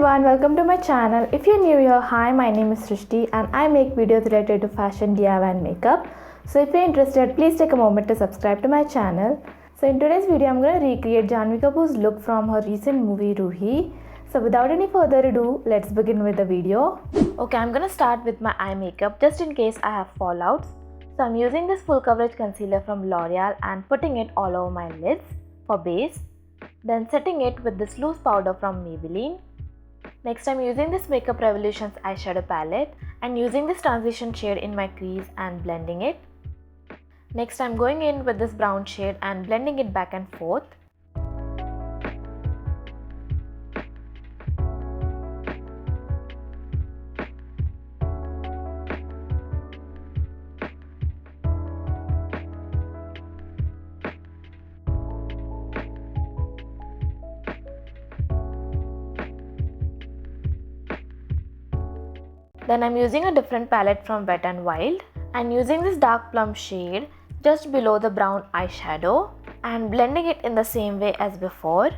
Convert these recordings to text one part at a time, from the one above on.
everyone, welcome to my channel. If you're new here, hi, my name is Srishti and I make videos related to fashion, DIY and makeup. So if you're interested, please take a moment to subscribe to my channel. So in today's video, I'm going to recreate Janhvi Kapoor's look from her recent movie ROOHI. So without any further ado, let's begin with the video. Okay, I'm going to start with my eye makeup just in case I have fallouts. So I'm using this full coverage concealer from L'Oreal and putting it all over my lids for base. Then setting it with this loose powder from Maybelline. Next, I'm using this Makeup Revolution's eyeshadow palette and using this transition shade in my crease and blending it. Next, I'm going in with this brown shade and blending it back and forth. Then I'm using a different palette from Wet n Wild and using this dark plum shade just below the brown eyeshadow and blending it in the same way as before.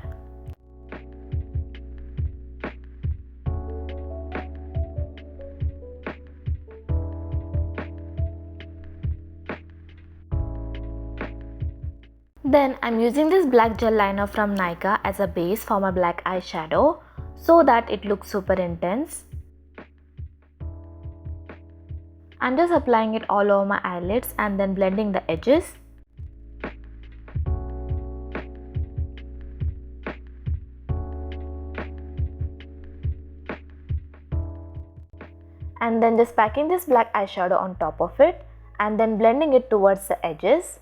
Then I'm using this black gel liner from Nykaa as a base for my black eyeshadow so that it looks super intense. I'm just applying it all over my eyelids and then blending the edges. And then just packing this black eyeshadow on top of it and then blending it towards the edges.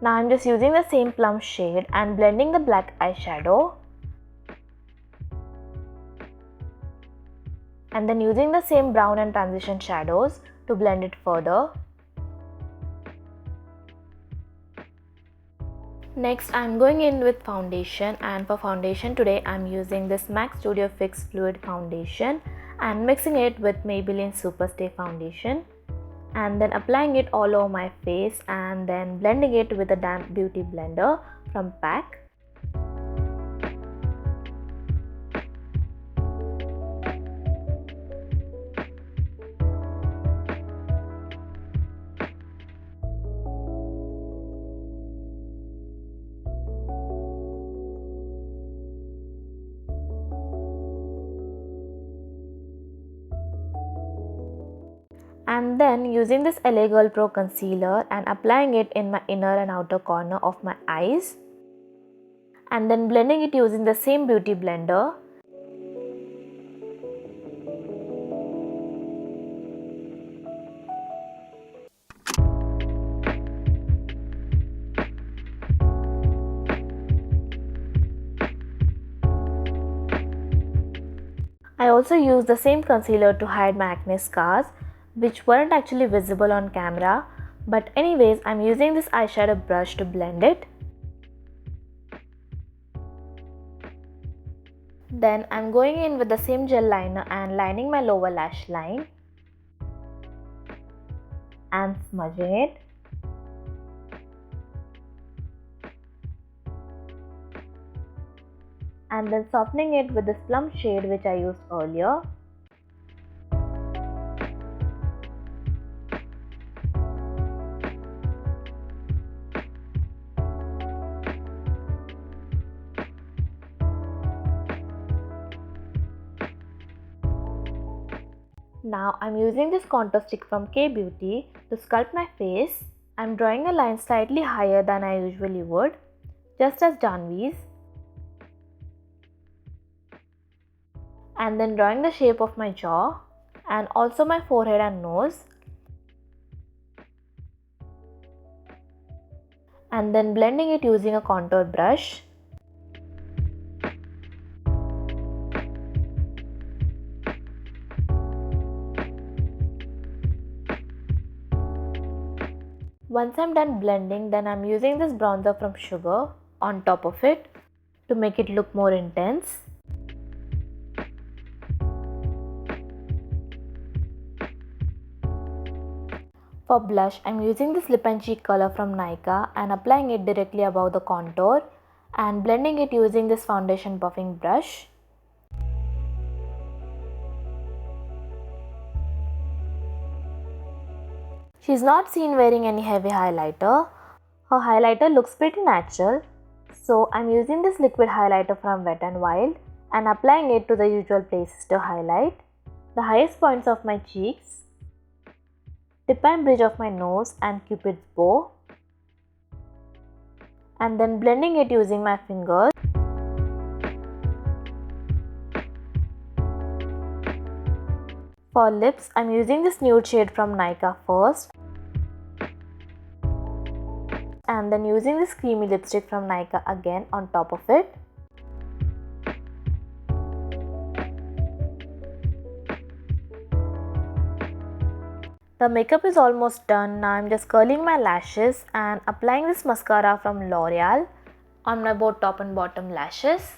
Now I'm just using the same plum shade and blending the black eyeshadow. And then using the same brown and transition shadows to blend it further. Next, I'm going in with foundation, and for foundation today I'm using this MAC Studio Fix Fluid Foundation and mixing it with Maybelline Super Stay Foundation. And then applying it all over my face and then blending it with a damp beauty blender from PAC. And then using this LA Girl Pro concealer and applying it in my inner and outer corner of my eyes. And then blending it using the same beauty blender. I also use the same concealer to hide my acne scars, which weren't actually visible on camera, but anyways, I'm using this eyeshadow brush to blend it. Then I'm going in with the same gel liner and lining my lower lash line and smudging it. And then softening it with this plum shade which I used earlier. Now I'm using this contour stick from K Beauty to sculpt my face. I'm drawing a line slightly higher than I usually would, just as Janhvi's. And then drawing the shape of my jaw and also my forehead and nose. And then blending it using a contour brush. Once I'm done blending, then I'm using this bronzer from Sugar on top of it to make it look more intense. For blush, I'm using this lip and cheek color from Nykaa and applying it directly above the contour and blending it using this foundation buffing brush. She's not seen wearing any heavy highlighter. Her highlighter looks pretty natural. So I'm using this liquid highlighter from Wet n Wild and applying it to the usual places to highlight the highest points of my cheeks, tip and bridge of my nose and Cupid's bow, and then blending it using my fingers. For lips, I'm using this nude shade from Nykaa first and then using this creamy lipstick from Nykaa again on top of it. The makeup is almost done. Now I'm just curling my lashes and applying this mascara from L'Oreal on my both top and bottom lashes.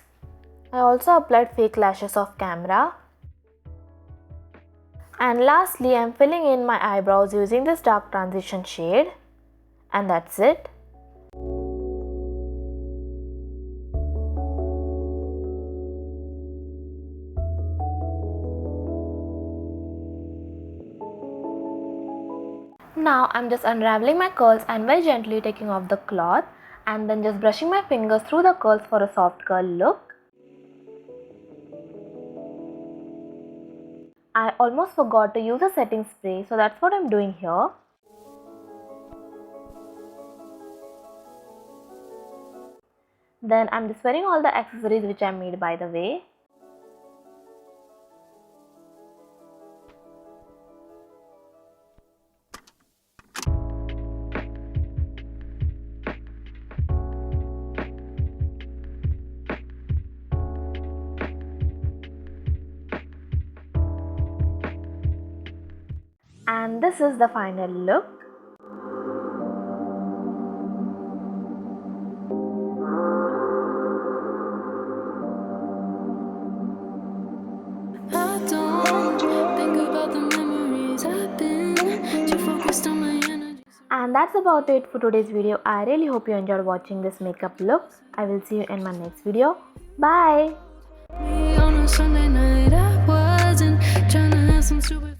I also applied fake lashes off camera. And lastly, I'm filling in my eyebrows using this dark transition shade. And that's it. Now I'm just unraveling my curls and very gently taking off the cloth and then just brushing my fingers through the curls for a soft curl look. I almost forgot to use a setting spray, so that's what I'm doing here. Then I'm just wearing all the accessories which I made by the way. And this is the final look. I don't think about the memories I've been too focused on my energy. And that's about it for today's video. I really hope you enjoyed watching this makeup look. I will see you in my next video. Bye. On a Sunday night, I wasn't trying to have some stupid